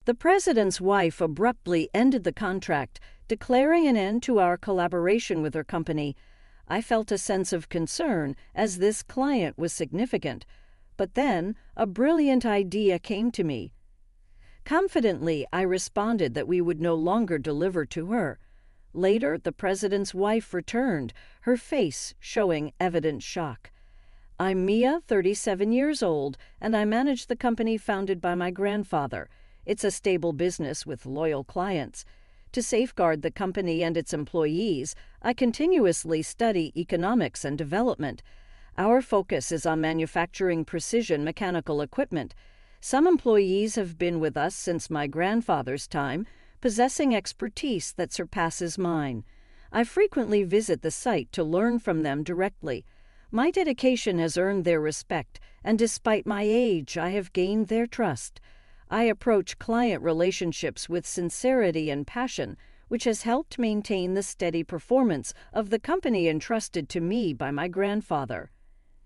The president's wife abruptly ended the contract, declaring an end to our collaboration with her company. I felt a sense of concern, as this client was significant. But then, a brilliant idea came to me. Confidently, I responded that we would no longer deliver to her. Later, the president's wife returned, her face showing evident shock. "I'm Mia, 37 years old, and I manage the company founded by my grandfather. It's a stable business with loyal clients. To safeguard the company and its employees, I continuously study economics and development. Our focus is on manufacturing precision mechanical equipment. Some employees have been with us since my grandfather's time, possessing expertise that surpasses mine. I frequently visit the site to learn from them directly. My dedication has earned their respect, and despite my age, I have gained their trust. I approach client relationships with sincerity and passion, which has helped maintain the steady performance of the company entrusted to me by my grandfather.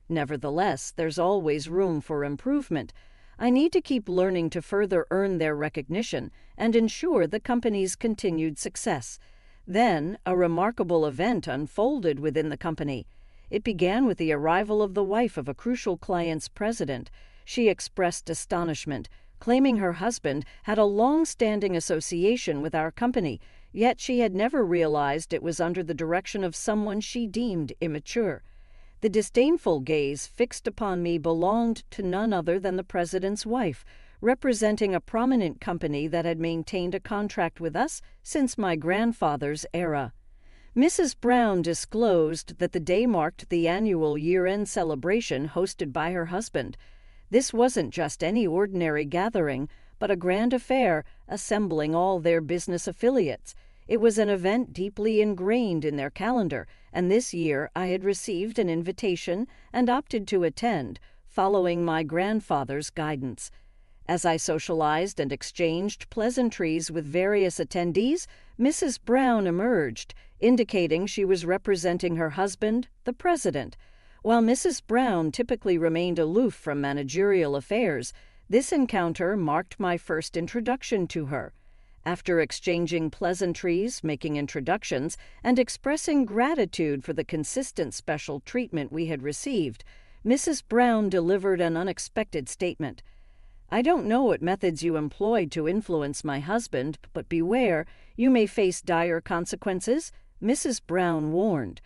Nevertheless, there's always room for improvement. I need to keep learning to further earn their recognition and ensure the company's continued success." Then, a remarkable event unfolded within the company. It began with the arrival of the wife of a crucial client's president. She expressed astonishment, claiming her husband had a long-standing association with our company, yet she had never realized it was under the direction of someone she deemed immature. The disdainful gaze fixed upon me belonged to none other than the president's wife, representing a prominent company that had maintained a contract with us since my grandfather's era. Mrs. Brown disclosed that the day marked the annual year-end celebration hosted by her husband. This wasn't just any ordinary gathering, but a grand affair assembling all their business affiliates. It was an event deeply ingrained in their calendar, and this year I had received an invitation and opted to attend, following my grandfather's guidance. As I socialized and exchanged pleasantries with various attendees, Mrs. Brown emerged, indicating she was representing her husband, the president. While Mrs. Brown typically remained aloof from managerial affairs, this encounter marked my first introduction to her. After exchanging pleasantries, making introductions, and expressing gratitude for the consistent special treatment we had received, Mrs. Brown delivered an unexpected statement. "I don't know what methods you employed to influence my husband, but beware, you may face dire consequences," Mrs. Brown warned.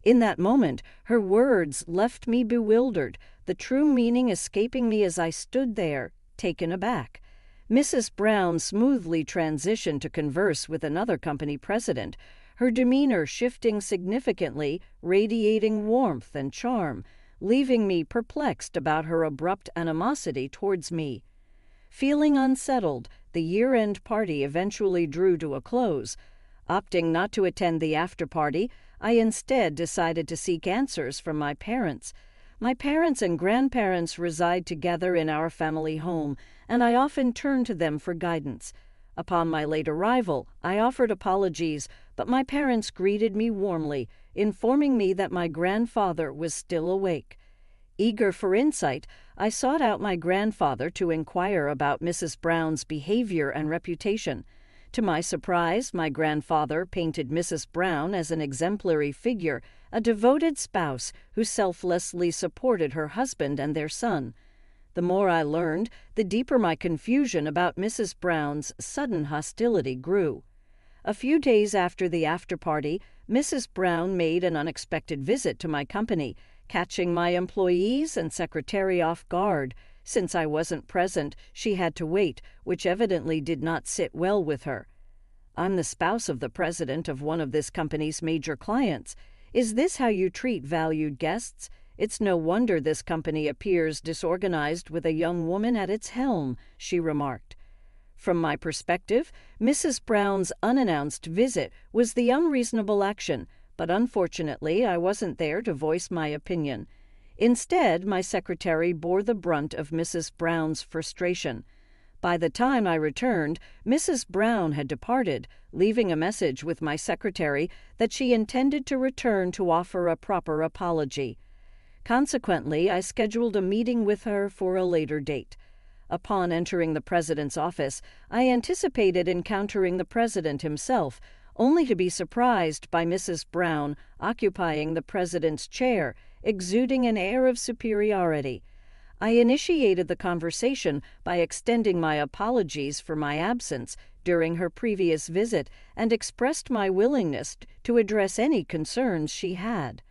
In that moment, her words left me bewildered, the true meaning escaping me as I stood there, taken aback. Mrs. Brown smoothly transitioned to converse with another company president, her demeanor shifting significantly, radiating warmth and charm, leaving me perplexed about her abrupt animosity towards me. Feeling unsettled, the year-end party eventually drew to a close. Opting not to attend the after-party, I instead decided to seek answers from my parents. My parents and grandparents reside together in our family home, and I often turn to them for guidance. Upon my late arrival, I offered apologies, but my parents greeted me warmly, informing me that my grandfather was still awake. Eager for insight, I sought out my grandfather to inquire about Mrs. Brown's behavior and reputation. To my surprise, my grandfather painted Mrs. Brown as an exemplary figure, a devoted spouse who selflessly supported her husband and their son. The more I learned, the deeper my confusion about Mrs. Brown's sudden hostility grew. A few days after the after-party, Mrs. Brown made an unexpected visit to my company, catching my employees and secretary off guard. Since I wasn't present, she had to wait, which evidently did not sit well with her. "I'm the spouse of the president of one of this company's major clients. Is this how you treat valued guests? It's no wonder this company appears disorganized with a young woman at its helm," she remarked. From my perspective, Mrs. Brown's unannounced visit was the unreasonable action, but unfortunately I wasn't there to voice my opinion. Instead, my secretary bore the brunt of Mrs. Brown's frustration. By the time I returned, Mrs. Brown had departed, leaving a message with my secretary that she intended to return to offer a proper apology. Consequently, I scheduled a meeting with her for a later date. Upon entering the president's office, I anticipated encountering the president himself, only to be surprised by Mrs. Brown occupying the president's chair, exuding an air of superiority. I initiated the conversation by extending my apologies for my absence during her previous visit and expressed my willingness to address any concerns she had.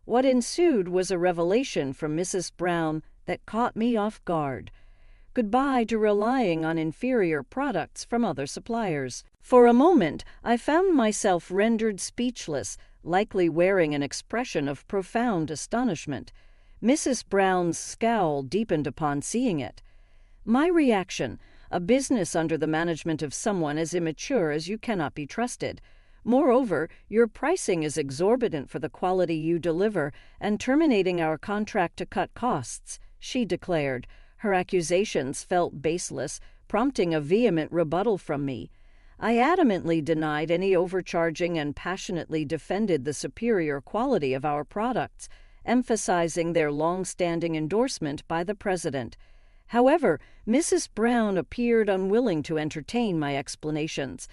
What ensued was a revelation from Mrs. Brown that caught me off guard. Goodbye to relying on inferior products from other suppliers. For a moment, I found myself rendered speechless, likely wearing an expression of profound astonishment. Mrs. Brown's scowl deepened upon seeing it. My reaction: a business under the management of someone as immature as you cannot be trusted. Moreover, your pricing is exorbitant for the quality you deliver, and terminating our contract to cut costs, she declared. Her accusations felt baseless, prompting a vehement rebuttal from me. I adamantly denied any overcharging and passionately defended the superior quality of our products, emphasizing their long-standing endorsement by the president. However, Mrs. Brown appeared unwilling to entertain my explanations.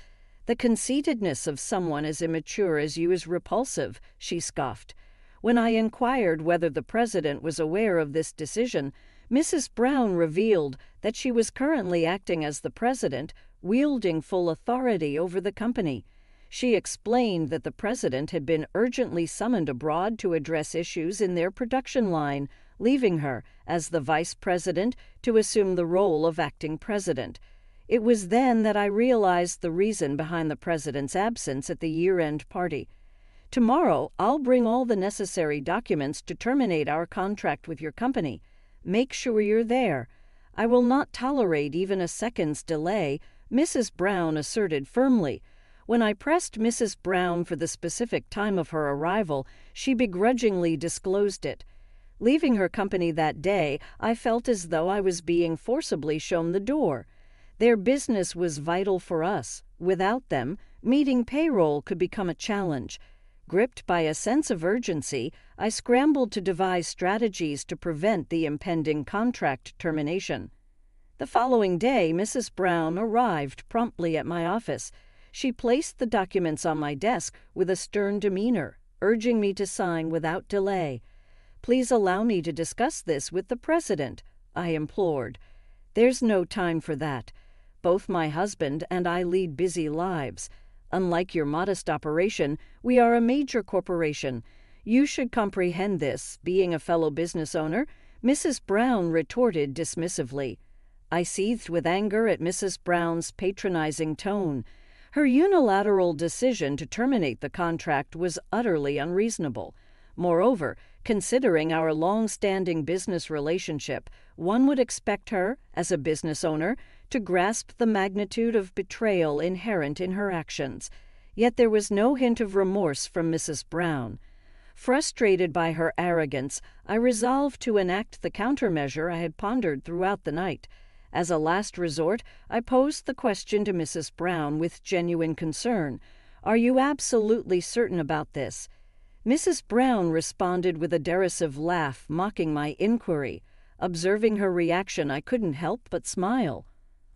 The conceitedness of someone as immature as you is repulsive, she scoffed. When I inquired whether the president was aware of this decision, Mrs. Brown revealed that she was currently acting as the president, wielding full authority over the company. She explained that the president had been urgently summoned abroad to address issues in their production line, leaving her, as the vice president, to assume the role of acting president. It was then that I realized the reason behind the president's absence at the year-end party. Tomorrow, I'll bring all the necessary documents to terminate our contract with your company. Make sure you're there. I will not tolerate even a second's delay, Mrs. Brown asserted firmly. When I pressed Mrs. Brown for the specific time of her arrival, she begrudgingly disclosed it. Leaving her company that day, I felt as though I was being forcibly shown the door. Their business was vital for us. Without them, meeting payroll could become a challenge. Gripped by a sense of urgency, I scrambled to devise strategies to prevent the impending contract termination. The following day, Mrs. Brown arrived promptly at my office. She placed the documents on my desk with a stern demeanor, urging me to sign without delay. "Please allow me to discuss this with the president," I implored. "There's no time for that. Both my husband and I lead busy lives. Unlike your modest operation, we are a major corporation. You should comprehend this, being a fellow business owner," Mrs. Brown retorted dismissively. I seethed with anger at Mrs. Brown's patronizing tone. Her unilateral decision to terminate the contract was utterly unreasonable. Moreover, considering our long-standing business relationship, one would expect her, as a business owner, to grasp the magnitude of betrayal inherent in her actions. Yet there was no hint of remorse from Mrs. Brown. Frustrated by her arrogance, I resolved to enact the countermeasure I had pondered throughout the night. As a last resort, I posed the question to Mrs. Brown with genuine concern: "Are you absolutely certain about this?" Mrs. Brown responded with a derisive laugh, mocking my inquiry. Observing her reaction, I couldn't help but smile.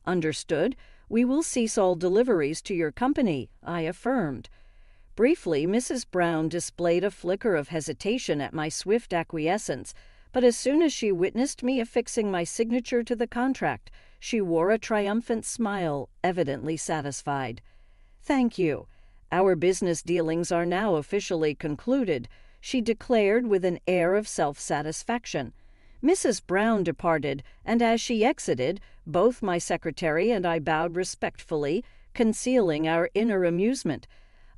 "Understood. We will cease all deliveries to your company," I affirmed. Briefly, Mrs. Brown displayed a flicker of hesitation at my swift acquiescence, but as soon as she witnessed me affixing my signature to the contract, she wore a triumphant smile, evidently satisfied. "Thank you. Our business dealings are now officially concluded," she declared with an air of self-satisfaction. Mrs. Brown departed, and as she exited, both my secretary and I bowed respectfully, concealing our inner amusement.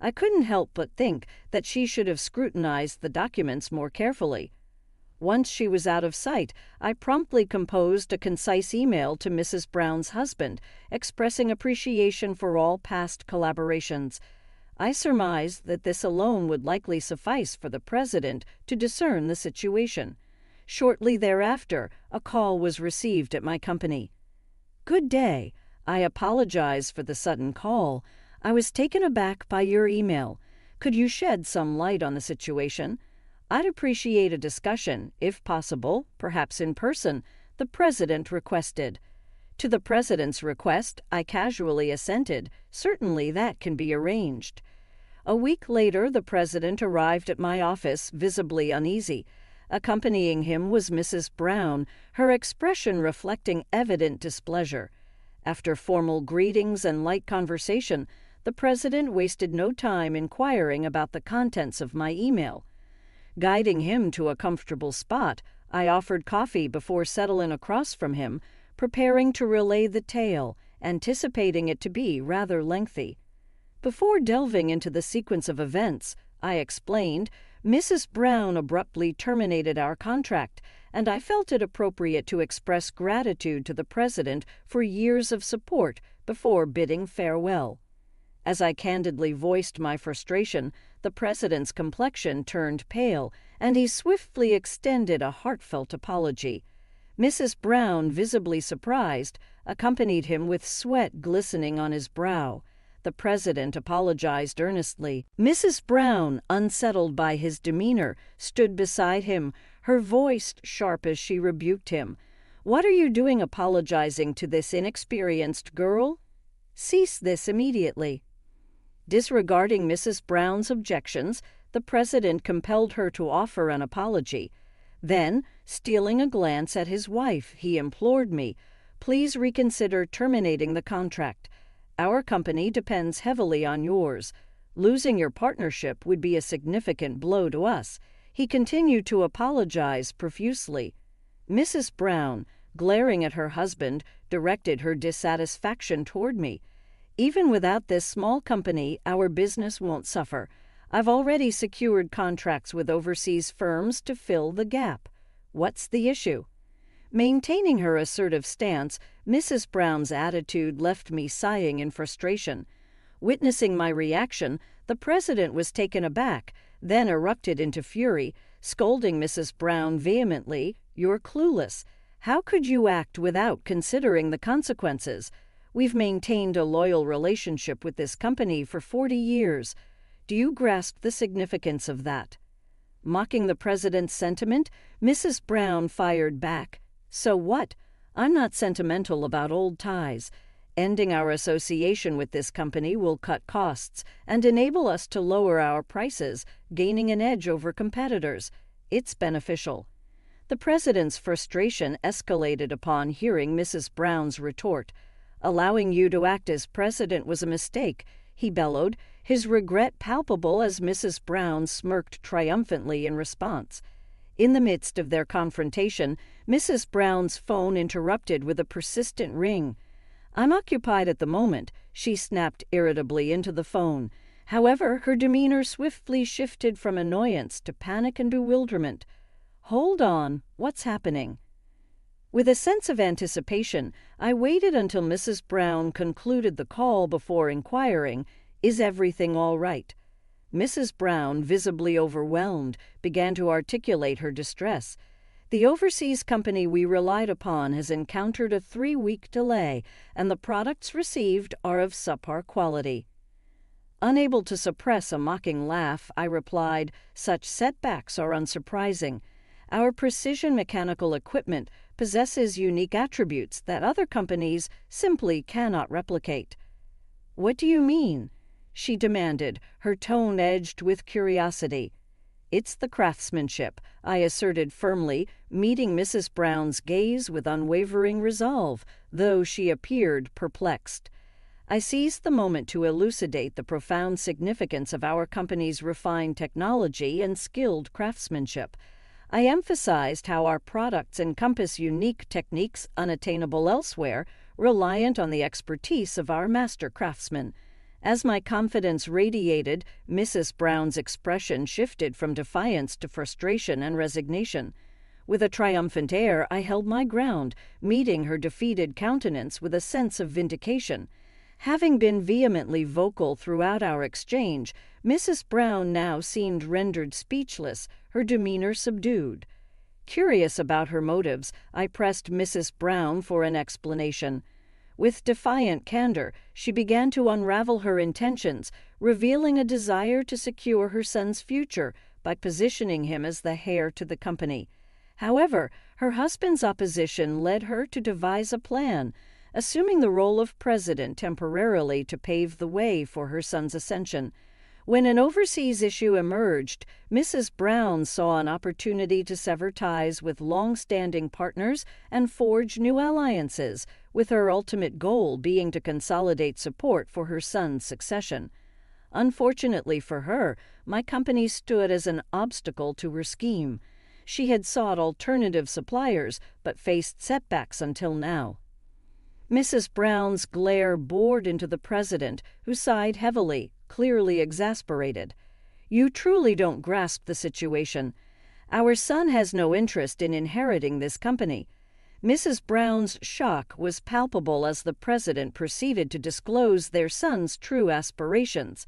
I couldn't help but think that she should have scrutinized the documents more carefully. Once she was out of sight, I promptly composed a concise email to Mrs. Brown's husband, expressing appreciation for all past collaborations. I surmised that this alone would likely suffice for the president to discern the situation. Shortly thereafter, a call was received at my company. "Good day. I apologize for the sudden call. I was taken aback by your email. Could you shed some light on the situation? I'd appreciate a discussion, if possible, perhaps in person," the president requested. To the president's request, I casually assented. Certainly that can be arranged. A week later, the president arrived at my office, visibly uneasy. Accompanying him was Mrs. Brown, her expression reflecting evident displeasure. After formal greetings and light conversation, the president wasted no time inquiring about the contents of my email. Guiding him to a comfortable spot, I offered coffee before settling across from him, preparing to relay the tale, anticipating it to be rather lengthy. Before delving into the sequence of events, I explained, Mrs. Brown abruptly terminated our contract, and I felt it appropriate to express gratitude to the president for years of support before bidding farewell. As I candidly voiced my frustration, the president's complexion turned pale, and he swiftly extended a heartfelt apology. Mrs. Brown, visibly surprised, accompanied him with sweat glistening on his brow. The president apologized earnestly. Mrs. Brown, unsettled by his demeanor, stood beside him, her voice sharp as she rebuked him. "What are you doing apologizing to this inexperienced girl? Cease this immediately." Disregarding Mrs. Brown's objections, the president compelled her to offer an apology. Then, stealing a glance at his wife, he implored me, "Please reconsider terminating the contract. Our company depends heavily on yours. Losing your partnership would be a significant blow to us." He continued to apologize profusely. Mrs. Brown, glaring at her husband, directed her dissatisfaction toward me. "Even without this small company, our business won't suffer. I've already secured contracts with overseas firms to fill the gap. What's the issue?" Maintaining her assertive stance, Mrs. Brown's attitude left me sighing in frustration. Witnessing my reaction, the president was taken aback, then erupted into fury, scolding Mrs. Brown vehemently, "You're clueless. How could you act without considering the consequences? We've maintained a loyal relationship with this company for 40 years. Do you grasp the significance of that?" Mocking the president's sentiment, Mrs. Brown fired back. "So what? I'm not sentimental about old ties. Ending our association with this company will cut costs and enable us to lower our prices, gaining an edge over competitors. It's beneficial." The president's frustration escalated upon hearing Mrs. Brown's retort. "Allowing you to act as president was a mistake," he bellowed, his regret palpable as Mrs. Brown smirked triumphantly in response. In the midst of their confrontation, Mrs. Brown's phone interrupted with a persistent ring. "I'm occupied at the moment," she snapped irritably into the phone. However, her demeanor swiftly shifted from annoyance to panic and bewilderment. "Hold on, what's happening?" With a sense of anticipation, I waited until Mrs. Brown concluded the call before inquiring, "Is everything all right?" Mrs. Brown, visibly overwhelmed, began to articulate her distress. "The overseas company we relied upon has encountered a 3-week delay, and the products received are of subpar quality." Unable to suppress a mocking laugh, I replied, "Such setbacks are unsurprising. Our precision mechanical equipment possesses unique attributes that other companies simply cannot replicate." "What do you mean?" she demanded, her tone edged with curiosity. "It's the craftsmanship," I asserted firmly, meeting Mrs. Brown's gaze with unwavering resolve, though she appeared perplexed. I seized the moment to elucidate the profound significance of our company's refined technology and skilled craftsmanship. I emphasized how our products encompass unique techniques unattainable elsewhere, reliant on the expertise of our master craftsmen. As my confidence radiated, Mrs. Brown's expression shifted from defiance to frustration and resignation. With a triumphant air, I held my ground, meeting her defeated countenance with a sense of vindication. Having been vehemently vocal throughout our exchange, Mrs. Brown now seemed rendered speechless, her demeanor subdued. Curious about her motives, I pressed Mrs. Brown for an explanation. With defiant candor, she began to unravel her intentions, revealing a desire to secure her son's future by positioning him as the heir to the company. However, her husband's opposition led her to devise a plan, assuming the role of president temporarily to pave the way for her son's ascension. When an overseas issue emerged, Mrs. Brown saw an opportunity to sever ties with long-standing partners and forge new alliances, with her ultimate goal being to consolidate support for her son's succession. Unfortunately for her, my company stood as an obstacle to her scheme. She had sought alternative suppliers, but faced setbacks until now. Mrs. Brown's glare bored into the president, who sighed heavily, clearly exasperated. "You truly don't grasp the situation. Our son has no interest in inheriting this company." Mrs. Brown's shock was palpable as the president proceeded to disclose their son's true aspirations.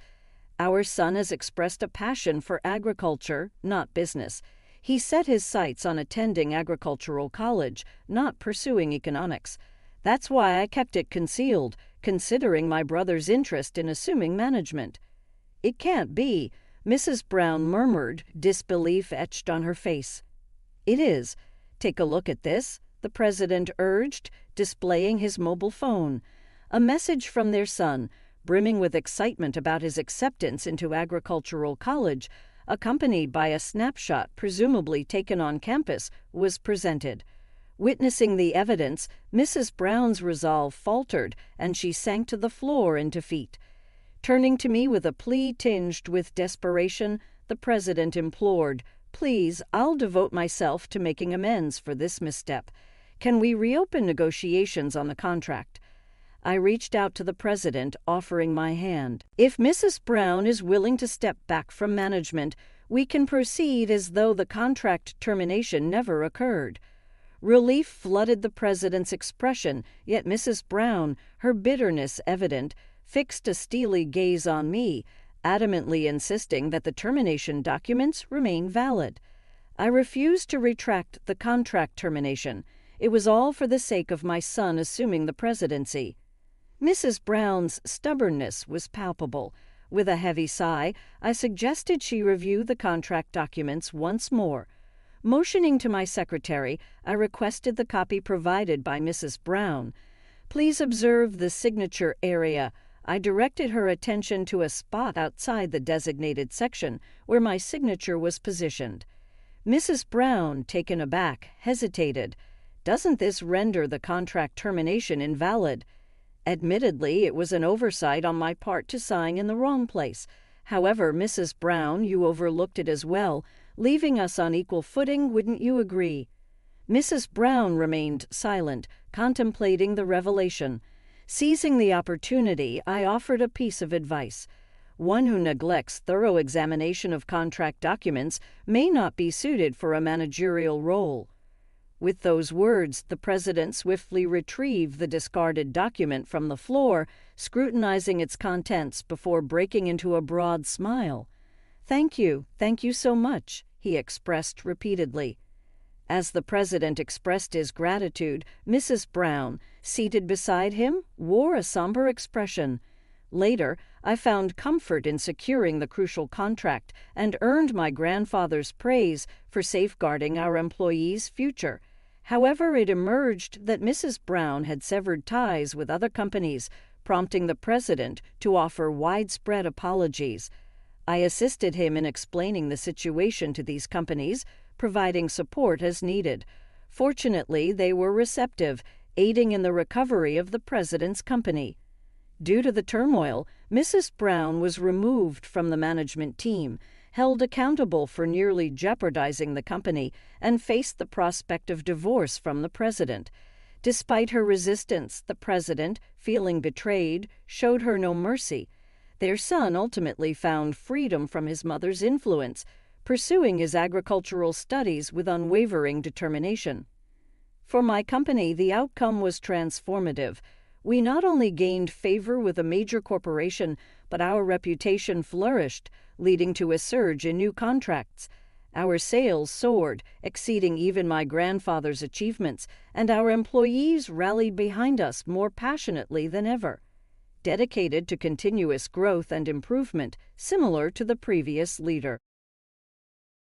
"Our son has expressed a passion for agriculture, not business. He set his sights on attending agricultural college, not pursuing economics. That's why I kept it concealed, considering my brother's interest in assuming management." "It can't be," Mrs. Brown murmured, disbelief etched on her face. "It is. Take a look at this," the president urged, displaying his mobile phone. A message from their son, brimming with excitement about his acceptance into agricultural college, accompanied by a snapshot presumably taken on campus, was presented. Witnessing the evidence, Mrs. Brown's resolve faltered, and she sank to the floor in defeat. Turning to me with a plea tinged with desperation, the president implored, "Please, I'll devote myself to making amends for this misstep. Can we reopen negotiations on the contract?" I reached out to the president, offering my hand. "If Mrs. Brown is willing to step back from management, we can proceed as though the contract termination never occurred." Relief flooded the president's expression, yet Mrs. Brown, her bitterness evident, fixed a steely gaze on me, adamantly insisting that the termination documents remain valid. I refused to retract the contract termination. It was all for the sake of my son assuming the presidency. Mrs. Brown's stubbornness was palpable. With a heavy sigh, I suggested she review the contract documents once more. Motioning to my secretary, I requested the copy provided by Mrs. Brown. "Please observe the signature area." I directed her attention to a spot outside the designated section where my signature was positioned. Mrs. Brown, taken aback, hesitated. "Doesn't this render the contract termination invalid?" Admittedly, it was an oversight on my part to sign in the wrong place. However, Mrs. Brown, you overlooked it as well, leaving us on equal footing, wouldn't you agree? Mrs. Brown remained silent, contemplating the revelation. Seizing the opportunity, I offered a piece of advice. One who neglects thorough examination of contract documents may not be suited for a managerial role. With those words, the president swiftly retrieved the discarded document from the floor, scrutinizing its contents before breaking into a broad smile. Thank you so much," he expressed repeatedly. As the president expressed his gratitude, Mrs. Brown, seated beside him, wore a somber expression. Later, I found comfort in securing the crucial contract and earned my grandfather's praise for safeguarding our employees' future. However, it emerged that Mrs. Brown had severed ties with other companies, prompting the president to offer widespread apologies. I assisted him in explaining the situation to these companies, providing support as needed. Fortunately, they were receptive, aiding in the recovery of the president's company. Due to the turmoil, Mrs. Brown was removed from the management team, held accountable for nearly jeopardizing the company, and faced the prospect of divorce from the president. Despite her resistance, the president, feeling betrayed, showed her no mercy. Their son ultimately found freedom from his mother's influence, pursuing his agricultural studies with unwavering determination. For my company, the outcome was transformative. We not only gained favor with a major corporation, but our reputation flourished, leading to a surge in new contracts. Our sales soared, exceeding even my grandfather's achievements, and our employees rallied behind us more passionately than ever, dedicated to continuous growth and improvement, similar to the previous leader.